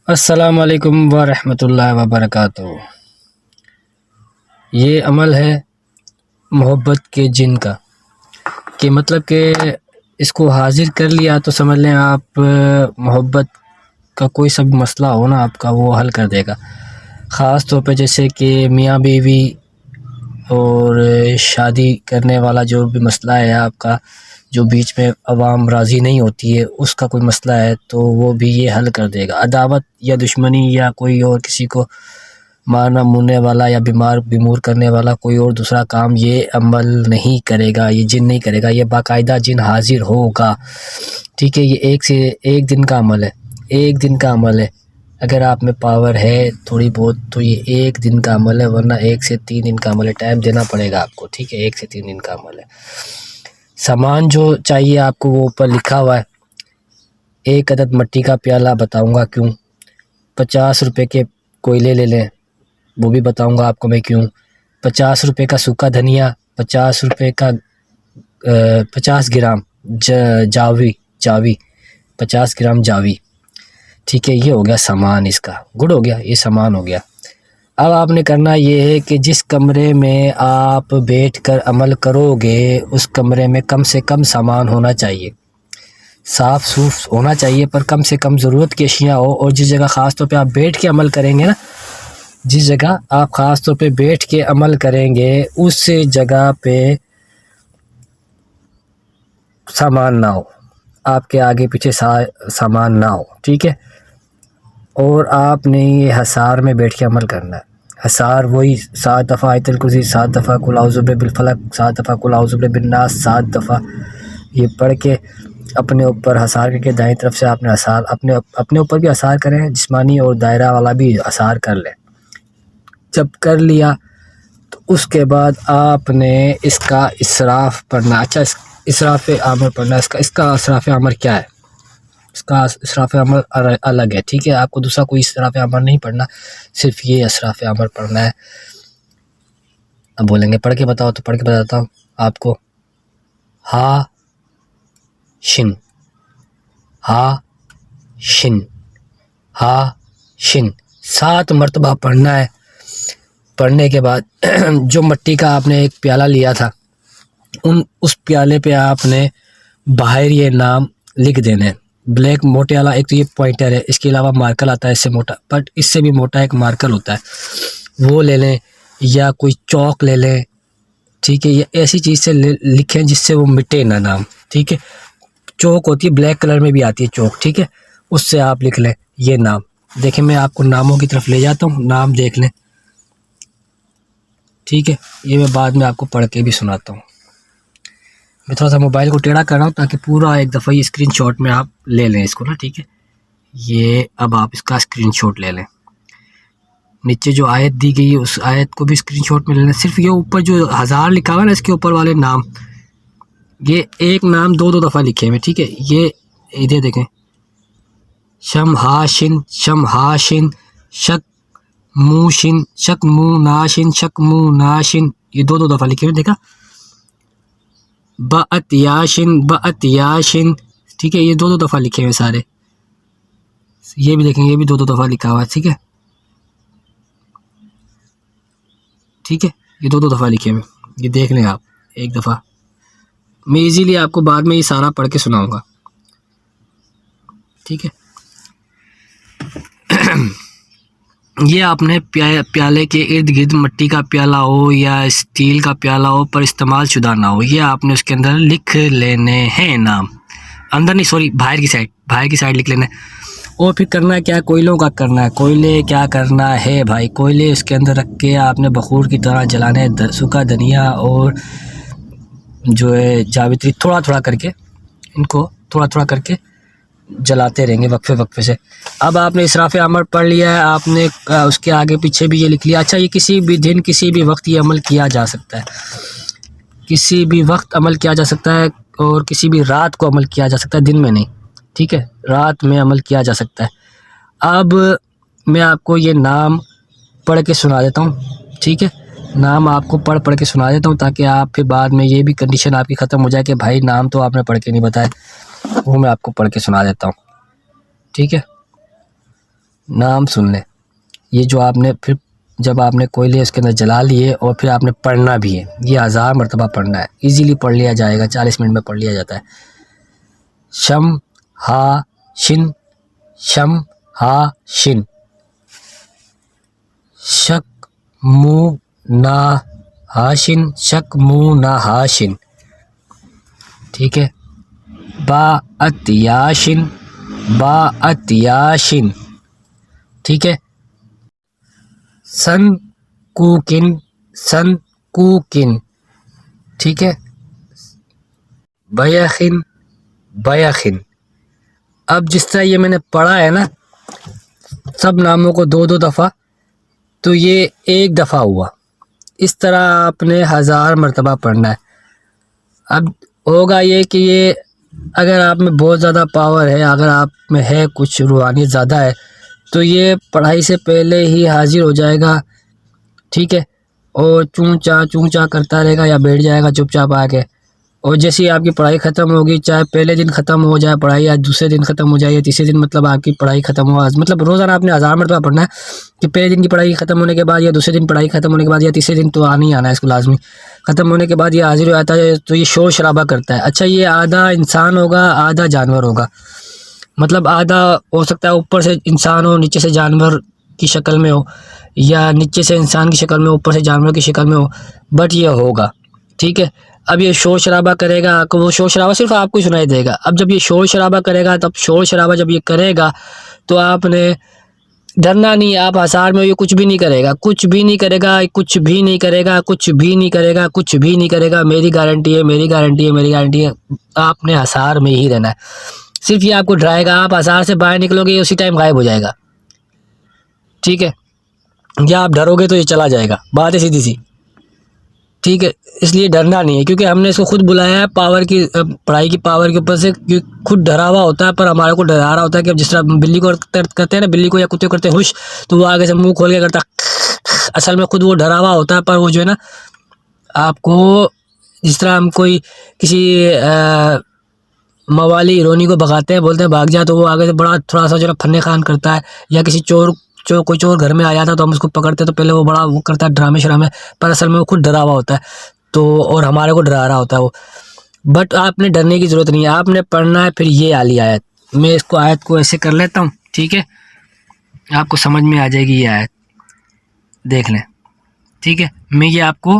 السلام علیکم ورحمۃ اللہ وبرکاتہ۔ یہ عمل ہے محبت کے جن کا، کہ مطلب کہ اس کو حاضر کر لیا تو سمجھ لیں آپ محبت کا کوئی سا بھی مسئلہ ہو نا آپ کا وہ حل کر دے گا۔ خاص طور پہ جیسے کہ میاں بیوی اور شادی کرنے والا جو بھی مسئلہ ہے آپ کا، جو بیچ میں عوام راضی نہیں ہوتی ہے، اس کا کوئی مسئلہ ہے تو وہ بھی یہ حل کر دے گا۔ عداوت یا دشمنی یا کوئی اور کسی کو مارنا موننے والا یا بیمور کرنے والا کوئی اور دوسرا کام یہ عمل نہیں کرے گا، یہ جن نہیں کرے گا، یہ باقاعدہ جن حاضر ہوگا۔ ٹھیک ہے، یہ ایک دن کا عمل ہے، ایک دن کا عمل ہے۔ اگر آپ میں پاور ہے تھوڑی بہت تو یہ ایک دن کا عمل ہے، ورنہ 1 سے 3 دن کا عمل ہے، ٹائم دینا پڑے گا آپ کو۔ ٹھیک ہے، 1 سے 3 دن کا عمل ہے۔ سامان جو چاہیے آپ کو وہ اوپر لکھا ہوا ہے۔ 1 عدد مٹی کا پیالہ، بتاؤں گا کیوں۔ 50 روپے کے کوئلے لے لیں، وہ بھی بتاؤں گا آپ کو میں کیوں۔ 50 روپے کا سوکھا دھنیا، 50 روپے کا 50 گرام جاوی 50 گرام جاوی۔ ٹھیک ہے، یہ ہو گیا سامان، اس کا گڑ ہو گیا، یہ سامان ہو گیا۔ اب آپ نے کرنا یہ ہے کہ جس کمرے میں آپ بیٹھ کر عمل کرو گے اس کمرے میں کم سے کم سامان ہونا چاہیے، صاف سوف ہونا چاہیے، پر کم سے کم ضرورت کی اشیاء ہو۔ اور جس جگہ خاص طور پہ آپ بیٹھ کے عمل کریں گے نا، جس جگہ آپ خاص طور پہ بیٹھ کے عمل کریں گے اس جگہ پہ سامان نہ ہو، آپ کے آگے پیچھے سامان نہ ہو۔ ٹھیک ہے، اور آپ نے یہ حصار میں بیٹھ کے عمل کرنا ہے۔ حصار وہی 7 دفعہ آیت الکرسی، 7 دفعہ قل اعوذ برب الفلق، 7 دفعہ قل اعوذ برب الناس، 7 دفعہ یہ پڑھ کے اپنے اوپر حصار کر کے دائیں طرف سے آپ نے حصار اپنے اوپر بھی حصار کریں، جسمانی اور دائرہ والا بھی حصار کر لیں۔ جب کر لیا تو اس کے بعد آپ نے اس کا اسراف پڑھنا۔ اچھا، اسراف عامر پڑھنا۔ اس کا اسراف عامر کیا ہے؟ اس کا اسراف عامر الگ ہے۔ ٹھیک ہے، آپ کو دوسرا کوئی اسراف عامر نہیں پڑھنا، صرف یہ اسراف عامر پڑھنا ہے۔ اب بولیں گے پڑھ کے بتاؤ، تو پڑھ کے بتاتا ہوں آپ کو۔ ہا شن، ہا شن، ہا شن، 7 مرتبہ پڑھنا ہے۔ پڑھنے کے بعد جو مٹی کا آپ نے ایک پیالہ لیا تھا اس پیالے پہ آپ نے باہر یہ نام لکھ دینے۔ بلیک موٹے والا ایک تو یہ پوائنٹر ہے، اس کے علاوہ مارکر آتا ہے اس سے موٹا، بٹ اس سے بھی موٹا ایک مارکر ہوتا ہے، وہ لے لیں، یا کوئی چوک لے لیں۔ ٹھیک ہے، یہ ایسی چیز سے لکھیں جس سے وہ مٹے نہ نام۔ ٹھیک ہے، چوک ہوتی ہے، بلیک کلر میں بھی آتی ہے چوک۔ ٹھیک ہے، اس سے آپ لکھ لیں یہ نام۔ دیکھیں میں آپ کو ناموں کی طرف لے جاتا ہوں، نام دیکھ لیں۔ ٹھیک ہے، یہ میں بعد میں آپ کو پڑھ کے بھی سناتا ہوں۔ میں تھوڑا سا موبائل کو ٹیڑھا کر رہا ہوں تاکہ پورا ایک دفعہ یہ اسکرین شاٹ میں آپ لے لیں اس کو نا۔ ٹھیک ہے، یہ اب آپ اس کا اسکرین شاٹ لے لیں۔ نیچے جو آیت دی گئی ہے اس آیت کو بھی اسکرین شاٹ میں لے لیں۔ صرف یہ اوپر جو 1000 لکھا ہوا ہے نا، اس کے اوپر والے نام، یہ ایک نام 2 دفعہ لکھے ہوئے۔ ٹھیک ہے، یہ ادھر دیکھیں، شم ہاشن، شم ہاشن، شک موشن، شک مو ناشن، شک مو ناشن، یہ 2 دفعہ لکھے ہوئے، دیکھا۔ بأت یاشن، بأت یاشن، ٹھیک ہے، یہ 2 دفعہ لکھے ہوئے سارے۔ یہ بھی دیکھیں، یہ بھی 2 دفعہ لکھا ہوا ہے۔ ٹھیک ہے، ٹھیک ہے، یہ 2 دفعہ لکھے ہوئے، یہ دیکھ لیں آپ ایک دفعہ۔ میں ایزیلی آپ کو بعد میں یہ سارا پڑھ کے سناؤں گا۔ ٹھیک ہے، یہ آپ نے پیالے کے ارد گرد مٹی کا پیالہ ہو یا اسٹیل کا پیالہ ہو پر استعمال شدہ نہ ہو، یہ آپ نے اس کے اندر لکھ لینے ہیں نام۔ اندر نہیں، سوری، باہر کی سائڈ لکھ لینے۔ اور پھر کرنا ہے کیا؟ کوئلوں کا کرنا ہے۔ کوئلے کیا کرنا ہے بھائی؟ کوئلے اس کے اندر رکھ کے آپ نے بخور کی طرح جلانے، سوکھا دھنیا اور جو ہے جاوتری تھوڑا تھوڑا کر کے، ان کو تھوڑا تھوڑا کر کے جلاتے رہیں گے وقفے سے۔ اب آپ نے اسراف عامر پڑھ لیا ہے، آپ نے اس کے آگے پیچھے بھی یہ لکھ لیا۔ اچھا، یہ کسی بھی دن کسی بھی وقت یہ عمل کیا جا سکتا ہے، کسی بھی وقت عمل کیا جا سکتا ہے، اور کسی بھی رات کو عمل کیا جا سکتا ہے، دن میں نہیں۔ ٹھیک ہے، رات میں عمل کیا جا سکتا ہے۔ اب میں آپ کو یہ نام پڑھ کے سنا دیتا ہوں۔ ٹھیک ہے، نام آپ کو پڑھ کے سنا دیتا ہوں تاکہ آپ پھر بعد میں یہ بھی کنڈیشن آپ کی ختم ہو جائے کہ بھائی نام تو آپ نے پڑھ کے نہیں بتایا، وہ میں آپ کو پڑھ کے سنا دیتا ہوں۔ ٹھیک ہے، نام سن لیں. یہ جو آپ نے پھر جب آپ نے کوئلے اس کے اندر جلا لیے اور پھر آپ نے پڑھنا بھی ہے، یہ 1000 مرتبہ پڑھنا ہے، ایزیلی پڑھ لیا جائے گا، 40 منٹ میں پڑھ لیا جاتا ہے. شم ہا شن، شم ہا شن، شک مو نا ہاشن، شک مو نا ہاشن. ٹھیک ہے. با ات یاشن، با ات یاشن. ٹھیک ہے. سن کوکن، سن کوکن. ٹھیک ہے. بیخن، بیخن. اب جس طرح یہ میں نے پڑھا ہے نا سب ناموں کو 2 دفعہ، تو یہ 1 دفعہ ہوا. اس طرح آپ نے 1000 مرتبہ پڑھنا ہے. اب ہوگا یہ کہ یہ اگر آپ میں بہت زیادہ پاور ہے، اگر آپ میں ہے کچھ روحانیت زیادہ ہے، تو یہ پڑھائی سے پہلے ہی حاضر ہو جائے گا. ٹھیک ہے. اور چوں چا کرتا رہے گا یا بیٹھ جائے گا چپ چاپ آ کے. اور جیسے ہی آپ کی پڑھائی ختم ہوگی، چاہے پہلے دن ختم ہو جائے پڑھائی، یا دوسرے دن ختم ہو جائے، یا تیسرے دن، مطلب آپ کی پڑھائی ختم ہوا، مطلب روزانہ آپ نے 1000 مرتبہ پڑھنا ہے کہ پہلے دن کی پڑھائی ختم ہونے کے بعد، یا دوسرے دن پڑھائی ختم ہونے کے بعد، یا تیسرے دن تو آنا ہی آنا ہے اس کو لازمی. ختم ہونے کے بعد یہ حاضر ہو جاتا ہے تو یہ شور شرابہ کرتا ہے. اچھا، یہ آدھا انسان ہوگا آدھا جانور ہوگا، مطلب آدھا ہو سکتا ہے اوپر سے انسان ہو، نیچے سے جانور کی شکل میں ہو، یا نیچے سے انسان کی شکل میں، اوپر سے جانور کی شکل میں ہو، بٹ یہ ہوگا. ٹھیک ہے. اب یہ شور شرابہ کرے گا، وہ شور شرابہ صرف آپ کو سنائی دے گا. اب جب یہ شور شرابہ کرے گا، تب شور شرابہ جب یہ کرے گا تو آپ نے ڈرنا نہیں ہے. آپ 1000 میں یہ کچھ بھی نہیں کرے گا، کچھ بھی نہیں کرے گا، کچھ بھی نہیں کرے گا، کچھ بھی نہیں کرے گا، کچھ بھی نہیں کرے گا. میری گارنٹی ہے، میری گارنٹی ہے، میری گارنٹی ہے. آپ نے 1000 میں ہی رہنا ہے. صرف یہ آپ کو ڈرائے گا. آپ 1000 سے باہر نکلو گے، یہ اسی ٹائم غائب ہو جائے گا. ٹھیک ہے. یا آپ ڈرو گے تو یہ چلا جائے گا. بات ہے سیدھی سی. ٹھیک ہے. اس لیے ڈرنا نہیں ہے، کیونکہ ہم نے اس کو خود بلایا ہے پاور کی، پڑھائی کی پاور کے اوپر سے. خود ڈرا ہوا ہوتا ہے، پر ہمارے کو ڈرا رہا ہوتا ہے کہ جس طرح بلی کو کرتے ہیں نا، بلی کو یا کتے کو کرتے ہیں ہوش، تو وہ آگے سے منہ کھول کے کرتا ہے. اصل میں خود وہ ڈرا ہوا ہوتا ہے، پر وہ جو ہے نا آپ کو، جس طرح ہم کوئی کسی موالی ہیرونی کو بھگاتے ہیں، بولتے ہیں بھاگ جا، تو وہ آگے سے بڑا تھوڑا سا جو ہے فن خان کرتا ہے. یا کسی کوئی چور گھر میں آ جاتا ہے تو ہم اس کو پکڑتے ہیں، تو پہلے وہ بڑا وہ کرتا ہے ڈرامے شرامے، پر اصل میں وہ خود ڈرا ہوا ہوتا ہے. تو اور ہمارے کو ڈرا رہا ہوتا ہے وہ. بٹ آپ نے ڈرنے کی ضرورت نہیں ہے. آپ نے پڑھنا ہے پھر یہ والی آیت. میں اس کو آیت کو ایسے کر لیتا ہوں. ٹھیک ہے. آپ کو سمجھ میں آ جائے گی یہ آیت، دیکھ لیں. ٹھیک ہے. میں یہ آپ کو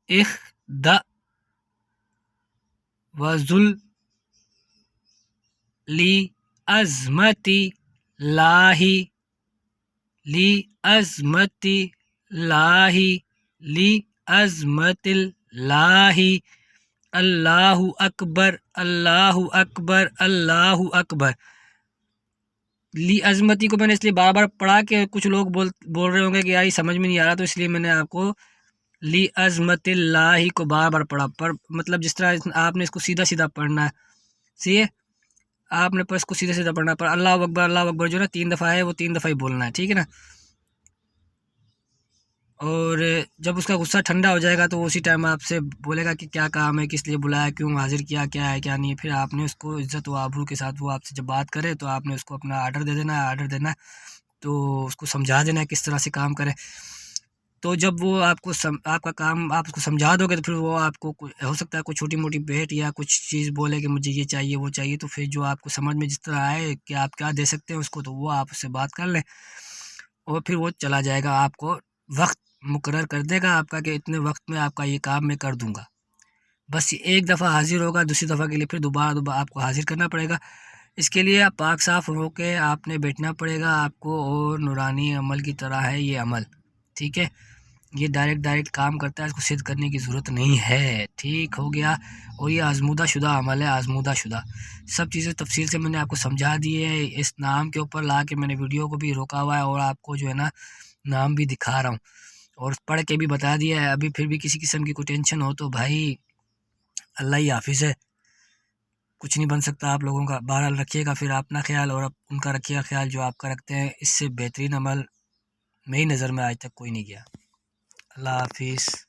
اخدا وذل لی عظمتی لاہی، لی عظمتی لاہی، لی عظمت لاہی، اللہ اکبر، اللہ اکبر، اللہ اکبر. لی عظمتی کو میں نے اس لیے بار بار پڑھا کہ کچھ لوگ بول رہے ہوں گے کہ یار یہ سمجھ میں نہیں آ رہا، تو اس لیے میں نے آپ کو لی عظمت اللہ کو بار بار پڑھا. پر مطلب جس طرح آپ نے اس کو سیدھا سیدھا پڑھنا ہے. سی آپ نے اس کو سیدھا سیدھا پڑھنا ہے. پر اللہ اکبر، اللہ اکبر جو ہے نا 3 دفعہ ہے، وہ 3 دفعہ ہی بولنا ہے. ٹھیک ہے نا. اور جب اس کا غصہ ٹھنڈا ہو جائے گا تو اسی ٹائم آپ سے بولے گا کہ کیا کام ہے، کس لیے بلایا، کیوں حاضر کیا، کیا ہے کیا نہیں ہے. پھر آپ نے اس کو عزت و آبرو کے ساتھ، وہ آپ سے جب بات کرے تو آپ نے اس کو اپنا آرڈر دے دینا ہے. آرڈر دینا ہے تو اس کو سمجھا دینا ہے کس طرح سے کام کرے. تو جب وہ آپ کو آپ کا کام آپ اس کو سمجھا دو گے، تو پھر وہ آپ کو ہو سکتا ہے کوئی چھوٹی موٹی بھیٹ یا کچھ چیز بولے کہ مجھے یہ چاہیے وہ چاہیے. تو پھر جو آپ کو سمجھ میں جس طرح آئے کہ آپ کیا دے سکتے ہیں اس کو، تو وہ آپ اس سے بات کر لیں، اور پھر وہ چلا جائے گا. آپ کو وقت مقرر کر دے گا آپ کا کہ اتنے وقت میں آپ کا یہ کام میں کر دوں گا. بس یہ 1 دفعہ حاضر ہوگا، دوسری دفعہ کے لیے پھر دوبارہ آپ کو حاضر کرنا پڑے گا. اس کے لیے پاک صاف ہو کے آپ نے بیٹھنا پڑے گا آپ کو. اور نورانی عمل کی طرح ہے یہ عمل. ٹھیک ہے. یہ ڈائریکٹ کام کرتا ہے، اس کو سدھ کرنے کی ضرورت نہیں ہے. ٹھیک ہو گیا. اور یہ آزمودہ شدہ عمل ہے، آزمودہ شدہ. سب چیزیں تفصیل سے میں نے آپ کو سمجھا دی ہے. اس نام کے اوپر لا کے میں نے ویڈیو کو بھی روکا ہوا ہے، اور آپ کو جو ہے نا نام بھی دکھا رہا ہوں، اور پڑھ کے بھی بتا دیا ہے. ابھی پھر بھی کسی قسم کی کوئی ٹینشن ہو تو بھائی اللہ ہی حافظ ہے، کچھ نہیں بن سکتا آپ لوگوں کا. بہرحال رکھیے گا پھر اپنا خیال، اور ان کا رکھیے گا خیال جو آپ کا رکھتے ہیں. اس سے بہترین عمل میری نظر میں آج تک کوئی نہیں کیا. اللہ حافظ.